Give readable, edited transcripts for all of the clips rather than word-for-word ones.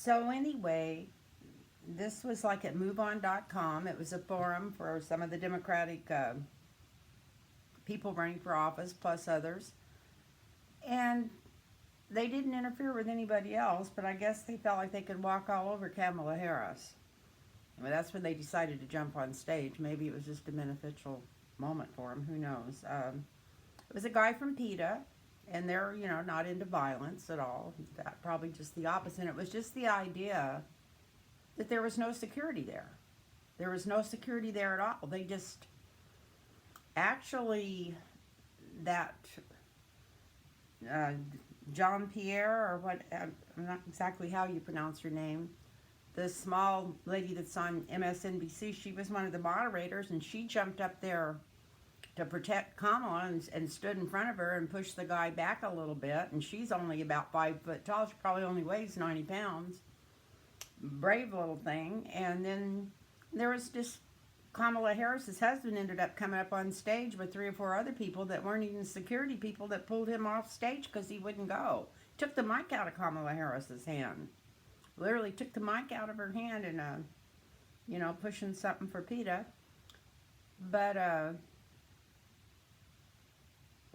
So anyway, this was like at MoveOn.com. It was a forum for some of the Democratic people running for office, plus others. And they didn't interfere with anybody else, but I guess they felt like they could walk all over Kamala Harris. Well, that's when they decided to jump on stage. Maybe it was just a beneficial moment for them. Who knows? It was a guy from PETA, and they're, not into violence at all. That, probably just the opposite. It was just the idea that there was no security there. There was no security there at all. They just actually, that uh, Jean Pierre, or what, I'm not exactly how you pronounce her name, the small lady that's on MSNBC, she was one of the moderators, and she jumped up there to protect Kamala and stood in front of her and pushed the guy back a little bit. And she's only about 5 foot tall. She probably only weighs 90 pounds. Brave little thing. And then there was just Kamala Harris's husband ended up coming up on stage with 3 or 4 other people that weren't even security people that pulled him off stage because he wouldn't go. Took the mic out of Kamala Harris's hand. Literally took the mic out of her hand and, pushing something for PETA. But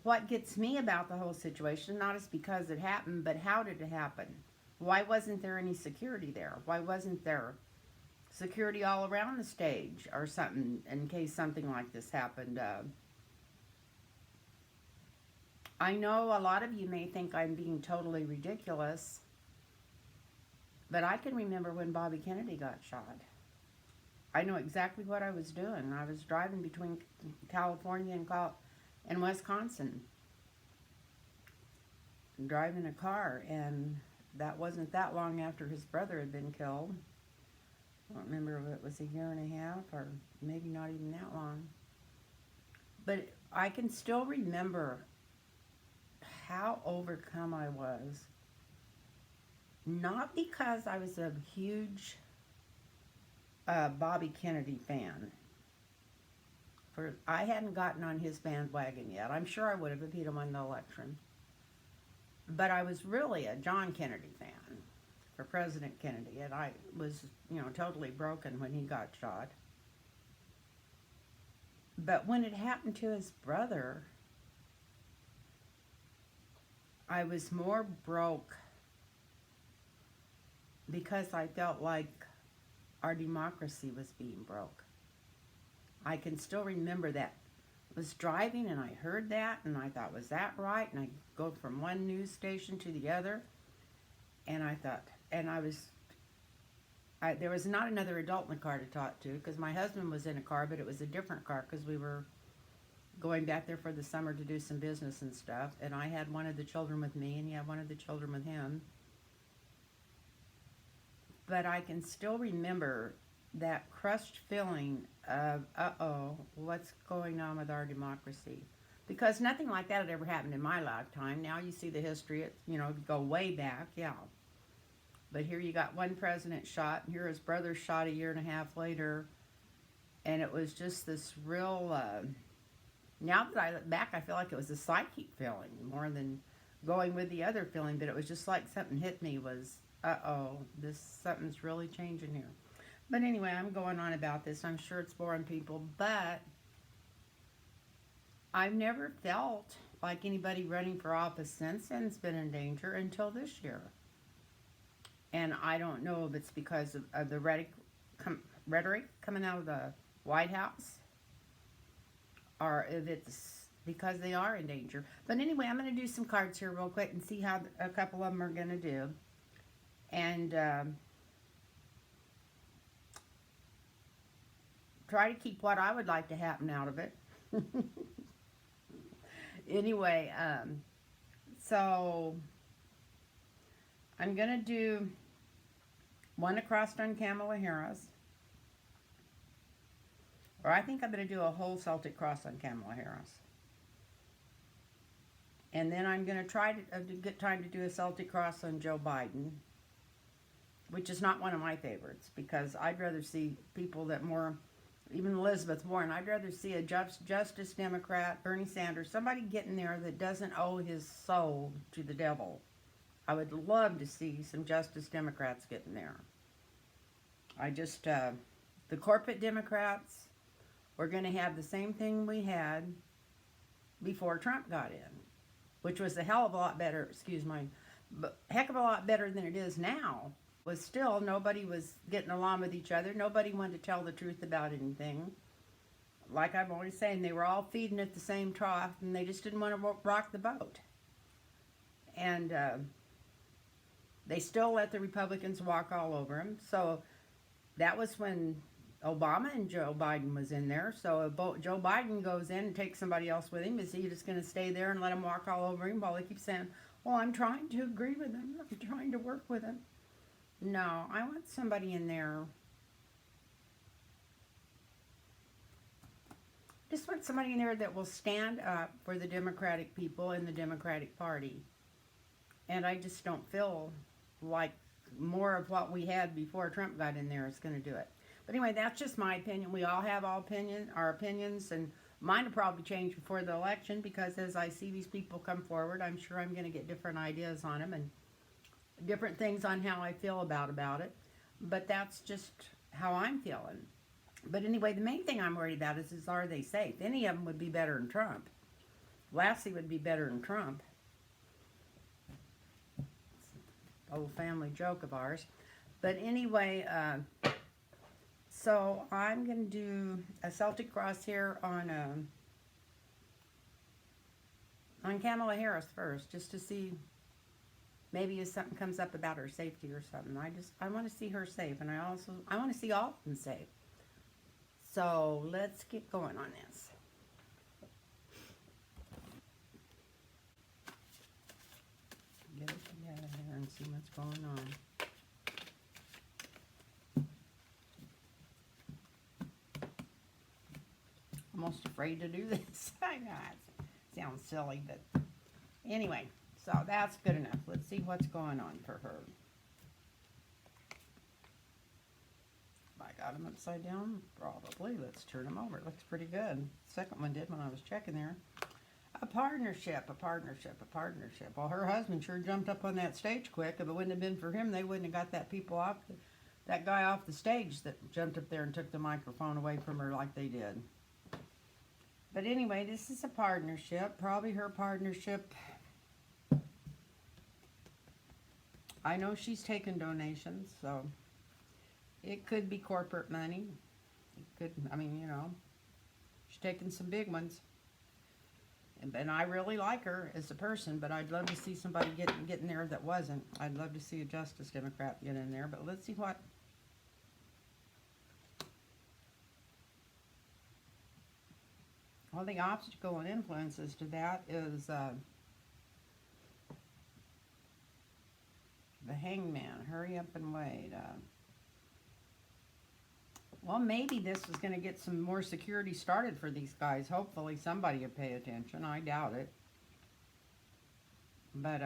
what gets me about the whole situation, not as because it happened, but how did it happen? Why wasn't there any security there? Why wasn't there security all around the stage or something in case something like this happened? I know a lot of you may think I'm being totally ridiculous, but I can remember when Bobby Kennedy got shot. I know exactly what I was doing. I was driving between California and Wisconsin, driving a car, and that wasn't that long after his brother had been killed. I don't remember if it was a year and a half or maybe not even that long. But I can still remember how overcome I was. Not because I was a huge Bobby Kennedy fan. I hadn't gotten on his bandwagon yet. I'm sure I would have if he'd won the election. But I was really a John Kennedy fan for President Kennedy. And I was, totally broken when he got shot. But when it happened to his brother, I was more broke because I felt like our democracy was being broke. I can still remember that. I was driving and I heard that and I thought, was that right? And I go from one news station to the other, and I thought, and there was not another adult in the car to talk to because my husband was in a car, but it was a different car because we were going back there for the summer to do some business and stuff, and I had one of the children with me and he had one of the children with him. But I can still remember that crushed feeling of, uh-oh, what's going on with our democracy? Because nothing like that had ever happened in my lifetime. Now you see the history, go way back, yeah. But here you got one president shot, and here his brother shot a year and a half later. And it was just this real, now that I look back, I feel like it was a psychic feeling more than going with the other feeling. But it was just like something hit me was, uh-oh, something's really changing here. But anyway, I'm going on about this. I'm sure it's boring people, but I've never felt like anybody running for office since then's been in danger until this year. And I don't know if it's because of the rhetoric coming out of the White House or if it's because they are in danger. But anyway, I'm going to do some cards here real quick and see how a couple of them are going to do. And try to keep what I would like to happen out of it. Anyway, so I'm going to do one across on Kamala Harris. Or I think I'm going to do a whole Celtic cross on Kamala Harris. And then I'm going to try to get time to do a Celtic cross on Joe Biden, which is not one of my favorites, because I'd rather see people that more, even Elizabeth Warren, I'd rather see a Justice Democrat, Bernie Sanders, somebody getting there that doesn't owe his soul to the devil. I would love to see some Justice Democrats get in there. I just, the corporate Democrats, we're going to have the same thing we had before Trump got in, which was a hell of a lot better, excuse me, but heck of a lot better than it is now. Was still, nobody was getting along with each other. Nobody wanted to tell the truth about anything. Like I'm always saying, they were all feeding at the same trough, and they just didn't want to rock the boat. And they still let the Republicans walk all over them. So that was when Obama and Joe Biden was in there. So if Joe Biden goes in and takes somebody else with him, is he just going to stay there and let him walk all over him while he keeps saying, well, I'm trying to agree with him. I'm trying to work with him. No, I want somebody in there. Just want somebody in there that will stand up for the Democratic people and the Democratic Party. And I just don't feel like more of what we had before Trump got in there is going to do it. But anyway, that's just my opinion. We all have our opinions, and mine will probably change before the election, because as I see these people come forward, I'm sure I'm going to get different ideas on them and different things on how I feel about it. But that's just how I'm feeling. But anyway, the main thing I'm worried about is are they safe? Any of them would be better than Trump. Lassie would be better than Trump. It's an old family joke of ours. But anyway, so I'm going to do a Celtic crosshair on Kamala Harris first, just to see maybe if something comes up about her safety or something. I want to see her safe, and I want to see all of them safe. So let's get going on this. Get it together here and see what's going on. Almost afraid to do this. I know it sounds silly, but anyway, so that's good enough. Let's see what's going on for her. I got them upside down? Probably. Let's turn them over. It looks pretty good. Second one did when I was checking there. A partnership. Well, her husband sure jumped up on that stage quick. If it wouldn't have been for him, they wouldn't have got that guy off the stage that jumped up there and took the microphone away from her like they did. But anyway, this is a partnership. Probably her partnership. I know she's taken donations, so it could be corporate money. It could, I mean, you know, she's taken some big ones. And I really like her as a person, but I'd love to see somebody get in there that wasn't. I'd love to see a Justice Democrat get in there, but let's see what. Well, the obstacle and influences to that is the Hangman. Hurry up and wait. Well, maybe this was going to get some more security started for these guys. Hopefully somebody will pay attention. I doubt it. But,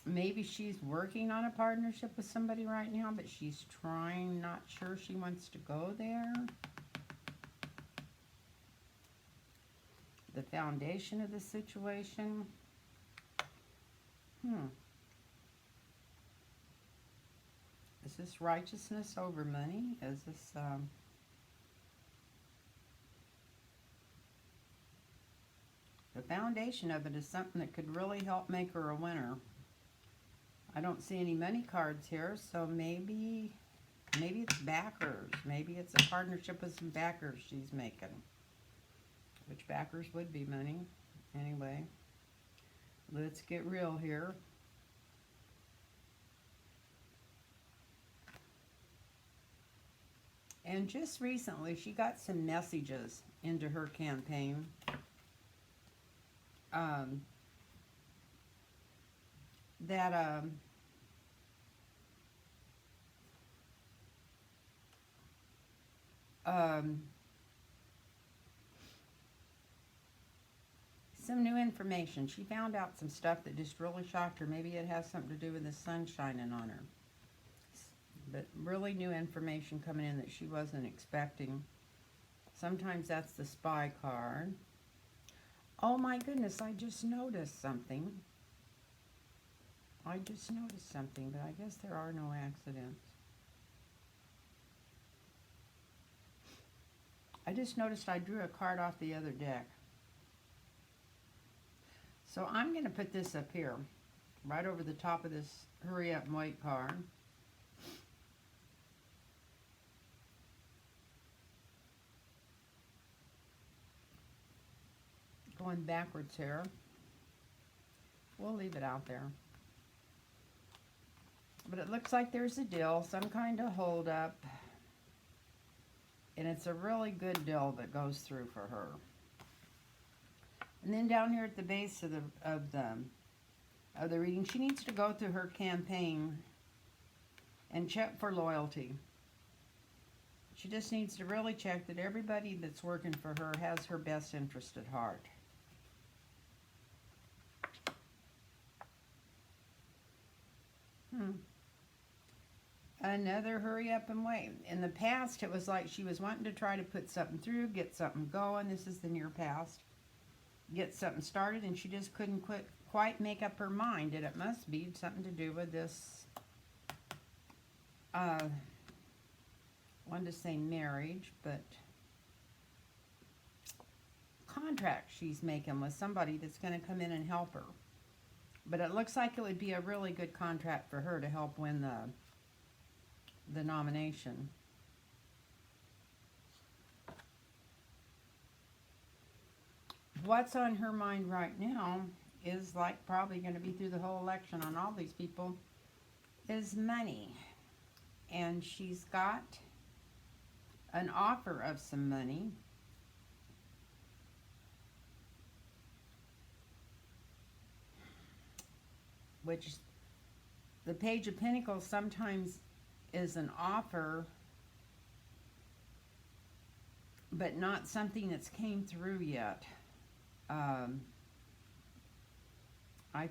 maybe she's working on a partnership with somebody right now, but she's trying, not sure she wants to go there. The foundation of the situation. Is this righteousness over money? Is this, the foundation of it is something that could really help make her a winner. I don't see any money cards here, so maybe it's backers. Maybe it's a partnership with some backers she's making. Which backers would be money. Anyway, let's get real here. And just recently, she got some messages into her campaign. That some new information. She found out some stuff that just really shocked her. Maybe it has something to do with the sun shining on her. But really new information coming in that she wasn't expecting. Sometimes that's the spy card. Oh my goodness, I just noticed something. I just noticed something, but I guess there are no accidents. I just noticed I drew a card off the other deck. So I'm going to put this up here, right over the top of this hurry up and wait card. Going backwards here. We'll leave it out there. But it looks like there's a deal, some kind of hold up. And it's a really good deal that goes through for her. And then down here at the base of the reading, she needs to go through her campaign and check for loyalty. She just needs to really check that everybody that's working for her has her best interest at heart. Another hurry up and wait. In the past, it was like she was wanting to try to put something through, get something going. This is the near past. Get something started, and she just couldn't quite make up her mind. And it must be something to do with this, I wanted to say marriage, but contract she's making with somebody that's going to come in and help her. But it looks like it would be a really good contract for her to help win the nomination. What's on her mind right now is like probably going to be through the whole election on all these people is money. And she's got an offer of some money. Which the Page of Pentacles sometimes is an offer, but not something that's came through yet. I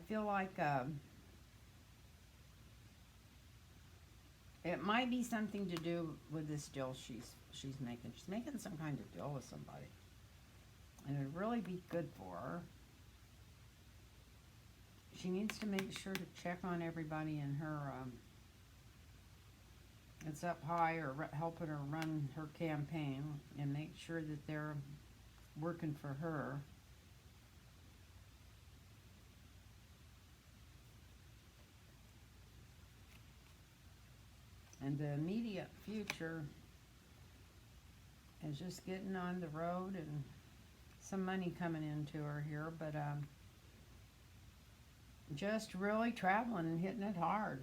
feel like it might be something to do with this deal she's making. She's making some kind of deal with somebody, and it'd really be good for her. She needs to make sure to check on everybody in her it's up high or helping her run her campaign, and make sure that they're working for her. And the immediate future is just getting on the road and some money coming into her here, but just really traveling and hitting it hard.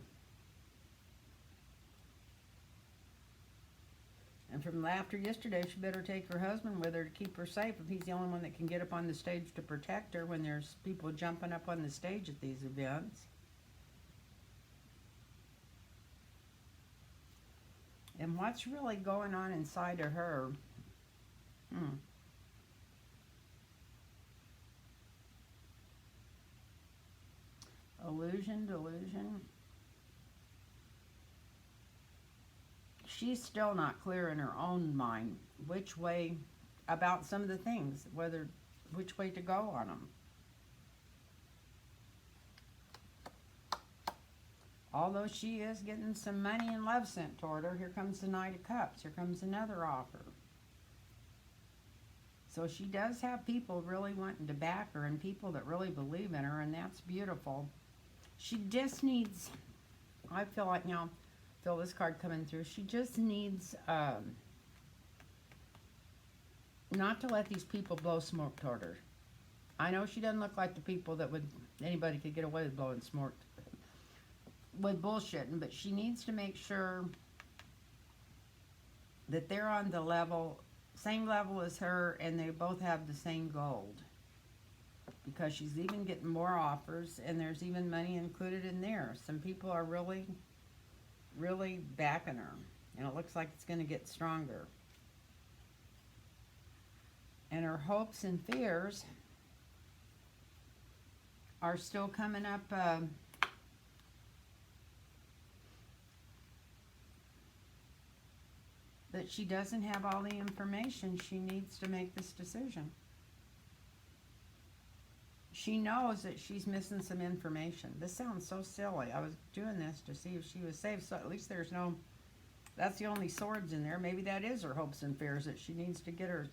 And from after yesterday, she better take her husband with her to keep her safe, if he's the only one that can get up on the stage to protect her when there's people jumping up on the stage at these events. And what's really going on inside of her? Illusion, delusion. She's still not clear in her own mind which way, about some of the things, which way to go on them. Although she is getting some money and love sent toward her, here comes the Knight of Cups. Here comes another offer. So she does have people really wanting to back her, and people that really believe in her, and that's beautiful. She just needs, I feel like now, feel this card coming through, she just needs not to let these people blow smoke toward her. I know she doesn't look like the people that anybody could get away with blowing smoke with bullshitting, but she needs to make sure that they're on the level, same level as her, and they both have the same gold. Because she's even getting more offers, and there's even money included in there. Some people are really, really backing her, and it looks like it's going to get stronger. And her hopes and fears are still coming up. that she doesn't have all the information she needs to make this decision. She knows that she's missing some information. This sounds so silly. I was doing this to see if she was safe, so at least there's no, that's the only swords in there. Maybe that is her hopes and fears, that she needs to get her,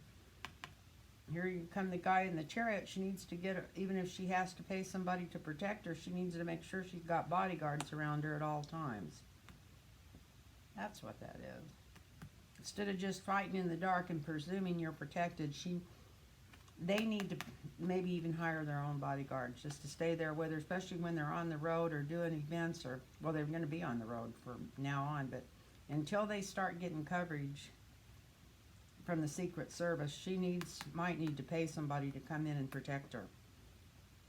here you come the guy in the chariot, she needs to get her, even if she has to pay somebody to protect her, she needs to make sure she's got bodyguards around her at all times. That's what that is. Instead of just fighting in the dark and presuming you're protected, they need to maybe even hire their own bodyguards just to stay there with her, especially when they're on the road or doing events, or, well, they're going to be on the road from now on, but until they start getting coverage from the Secret Service, she might need to pay somebody to come in and protect her.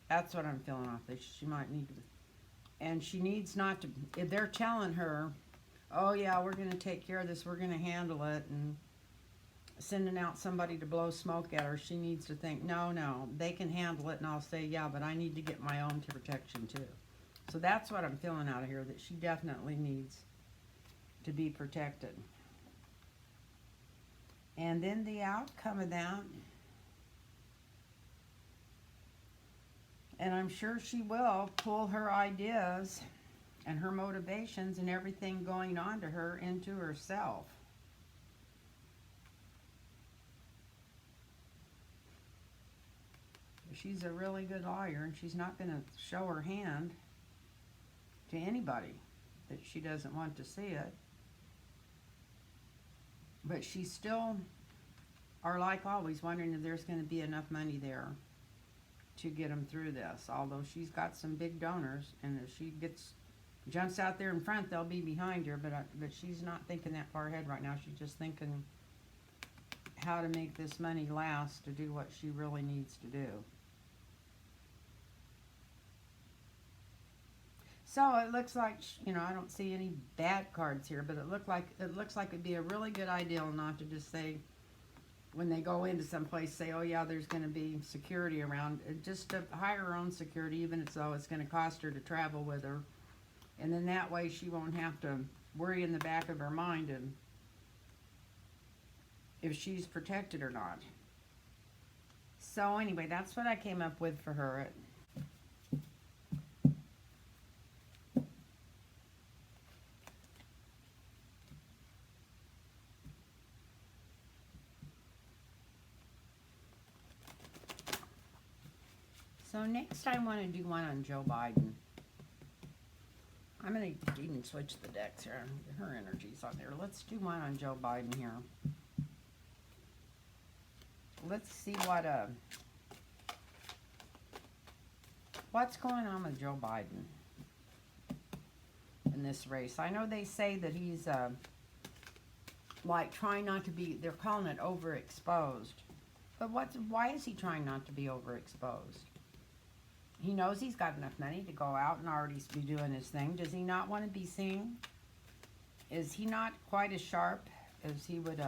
That's what I'm feeling off this. She might need to, and she needs not to, if they're telling her, oh yeah, we're going to take care of this, we're going to handle it, and sending out somebody to blow smoke at her, she needs to think, no, they can handle it, and I'll say, yeah, but I need to get my own protection too. So that's what I'm feeling out of here, that she definitely needs to be protected. And then the outcome of that, and I'm sure she will pull her ideas and her motivations and everything going on to her into herself. She's a really good lawyer, and she's not going to show her hand to anybody that she doesn't want to see it. But she's still, are like always, wondering if there's going to be enough money there to get them through this. Although she's got some big donors, and if she jumps out there in front, they'll be behind her. But she's not thinking that far ahead right now. She's just thinking how to make this money last to do what she really needs to do. So it looks like, I don't see any bad cards here, but it looks like it'd be a really good idea not to just say, when they go into some place, say, oh yeah, there's going to be security around. Just to hire her own security, even though it's going to cost her to travel with her. And then that way she won't have to worry in the back of her mind if she's protected or not. So anyway, that's what I came up with for her. So next I want to do one on Joe Biden. I'm going to even switch the decks here. Her energy's on there. Let's do one on Joe Biden here. Let's see what's going on with Joe Biden in this race. I know they say that he's like trying not to be, they're calling it overexposed. But why is he trying not to be overexposed? He knows he's got enough money to go out and already be doing his thing. Does he not want to be seen? Is he not quite as sharp as he would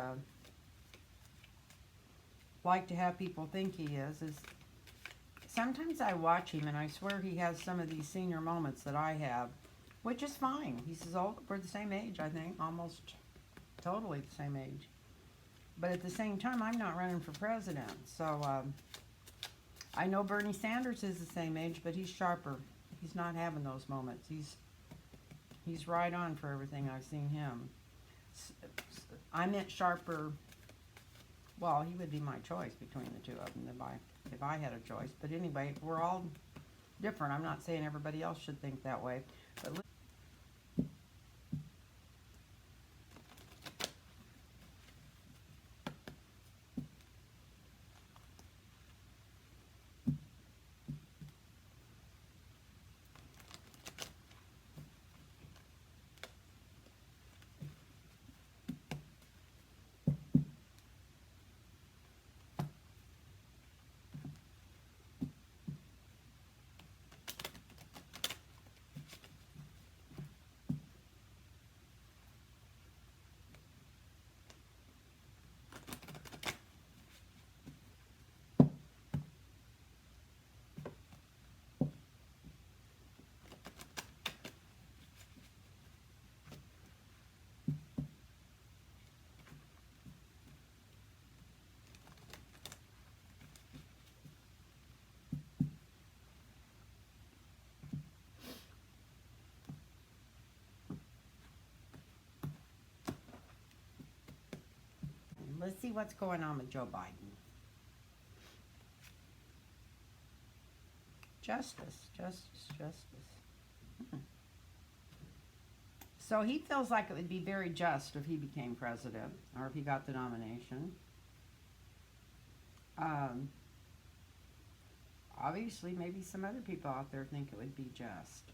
like to have people think he is? Sometimes I watch him and I swear he has some of these senior moments that I have, which is fine. He's as old, we're the same age, I think, almost totally the same age. But at the same time, I'm not running for president, so I know Bernie Sanders is the same age, but he's sharper. He's not having those moments. He's right on for everything I've seen him. I meant sharper. Well, he would be my choice between the two of them if I had a choice. But anyway, we're all different. I'm not saying everybody else should think that way. But see what's going on with Joe Biden. Justice, justice, justice. So he feels like it would be very just if he became president or if he got the nomination. Obviously, maybe some other people out there think it would be just.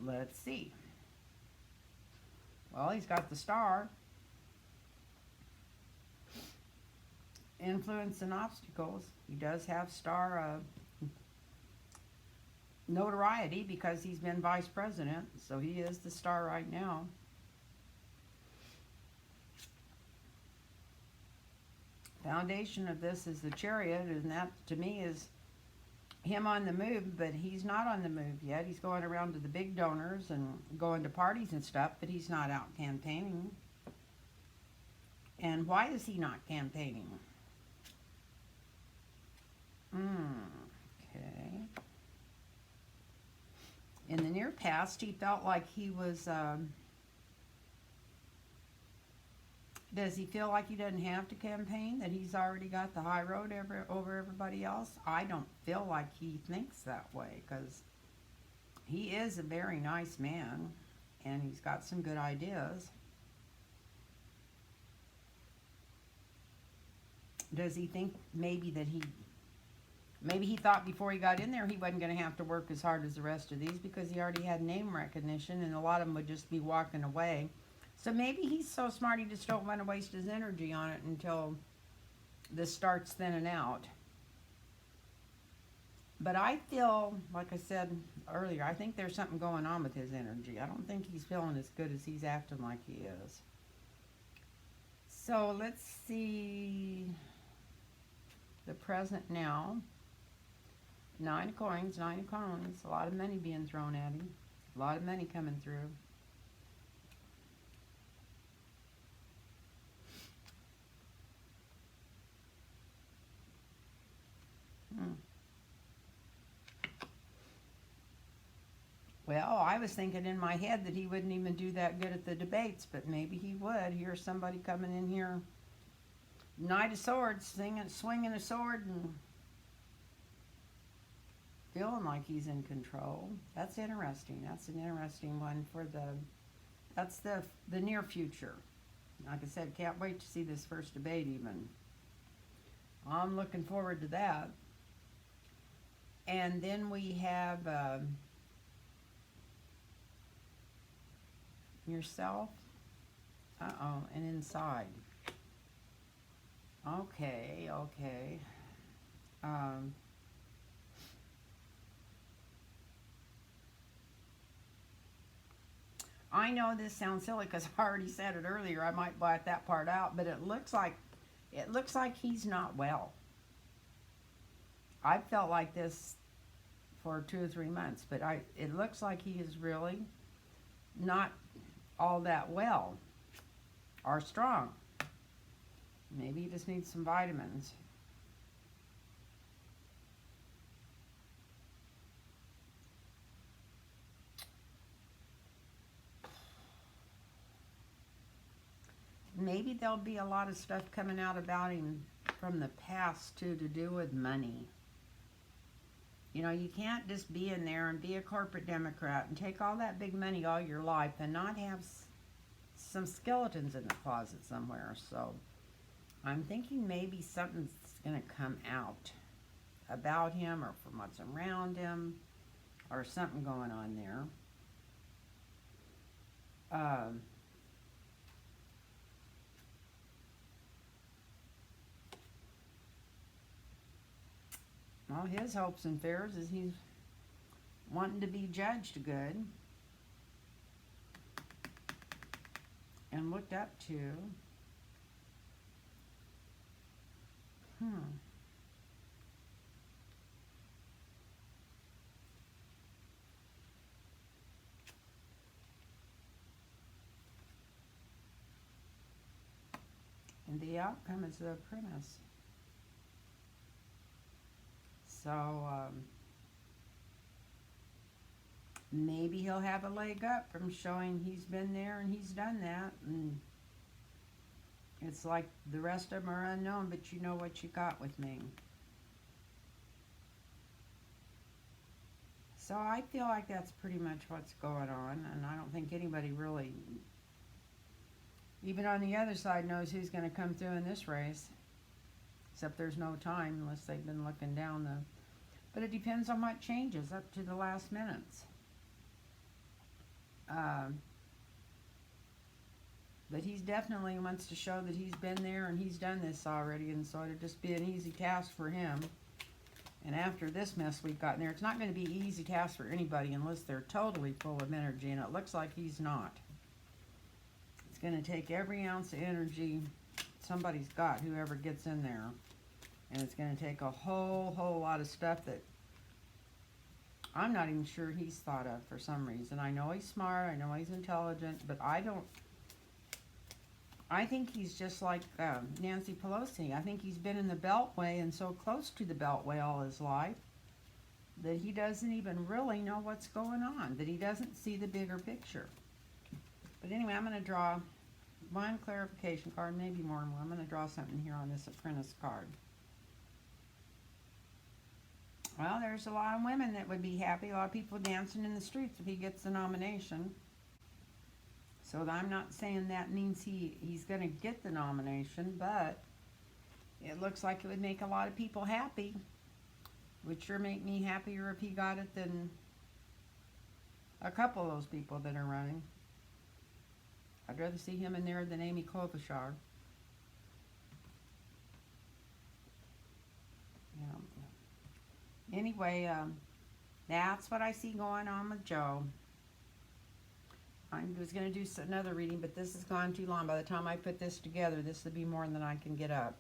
Let's see. Well, he's got the star. Influence and obstacles. He does have star notoriety because he's been vice president, so he is the star right now. Foundation of this is the Chariot, and that to me is him on the move, but he's not on the move yet. He's going around to the big donors and going to parties and stuff, but he's not out campaigning. And why is he not campaigning? Okay. In the near past, he felt like he was, does he feel like he doesn't have to campaign, that he's already got the high road over everybody else? I don't feel like he thinks that way, because he is a very nice man, and he's got some good ideas. Does he think maybe that maybe he thought before he got in there he wasn't going to have to work as hard as the rest of these because he already had name recognition and a lot of them would just be walking away. So maybe he's so smart he just don't want to waste his energy on it until this starts thinning out. But I feel, like I said earlier, I think there's something going on with his energy. I don't think he's feeling as good as he's acting like he is. So let's see the present now. 9 of coins, 9 of coins. A lot of money being thrown at him. A lot of money coming through. Well, I was thinking in my head that he wouldn't even do that good at the debates, but maybe he would. Here's somebody coming in here, Knight of Swords, swinging a sword and feeling like he's in control. That's interesting. That's an interesting one for that's the near future. Like I said, can't wait to see this first debate even. I'm looking forward to that. And then we have yourself. And inside. Okay. I know this sounds silly because I already said it earlier. I might black that part out, but it looks like he's not well. I've felt like this for 2 or 3 months, but it looks like he is really not all that well or strong. Maybe he just needs some vitamins. Maybe there'll be a lot of stuff coming out about him from the past too, to do with money. You know, you can't just be in there and be a corporate Democrat and take all that big money all your life and not have some skeletons in the closet somewhere. So I'm thinking maybe something's going to come out about him or from what's around him or something going on there. Well, his hopes and fears is he's wanting to be judged good and looked up to. And the outcome is the premise. So maybe he'll have a leg up from showing he's been there and he's done that, and It's like the rest of them are unknown, but you know what you got with me. So I feel like that's pretty much what's going on, and I don't think anybody really, even on the other side, knows who's going to come through in this race. Except there's no time unless they've been looking down the... But it depends on what changes up to the last minutes. But he's definitely wants to show that he's been there and he's done this already, and so it'd just be an easy task for him. And after this mess we've got in there, it's not going to be an easy task for anybody unless they're totally full of energy, and it looks like he's not. It's going to take every ounce of energy somebody's got, whoever gets in there. And it's going to take a whole lot of stuff that I'm not even sure he's thought of for some reason. I know he's smart, I know he's intelligent, but I think he's just like Nancy Pelosi. I think he's been in the Beltway and so close to the Beltway all his life that he doesn't even really know what's going on, that he doesn't see the bigger picture. But anyway, I'm going to draw one clarification card, maybe more and more. I'm going to draw something here on this apprentice card. Well, there's a lot of women that would be happy, a lot of people dancing in the streets if he gets the nomination. So I'm not saying that means he's going to get the nomination, but it looks like it would make a lot of people happy. Would sure make me happier if he got it than a couple of those people that are running. I'd rather see him in there than Amy Klobuchar. Yeah. Anyway, that's what I see going on with Joe. I was going to do another reading, but this has gone too long. By the time I put this together, this will be more than I can get up.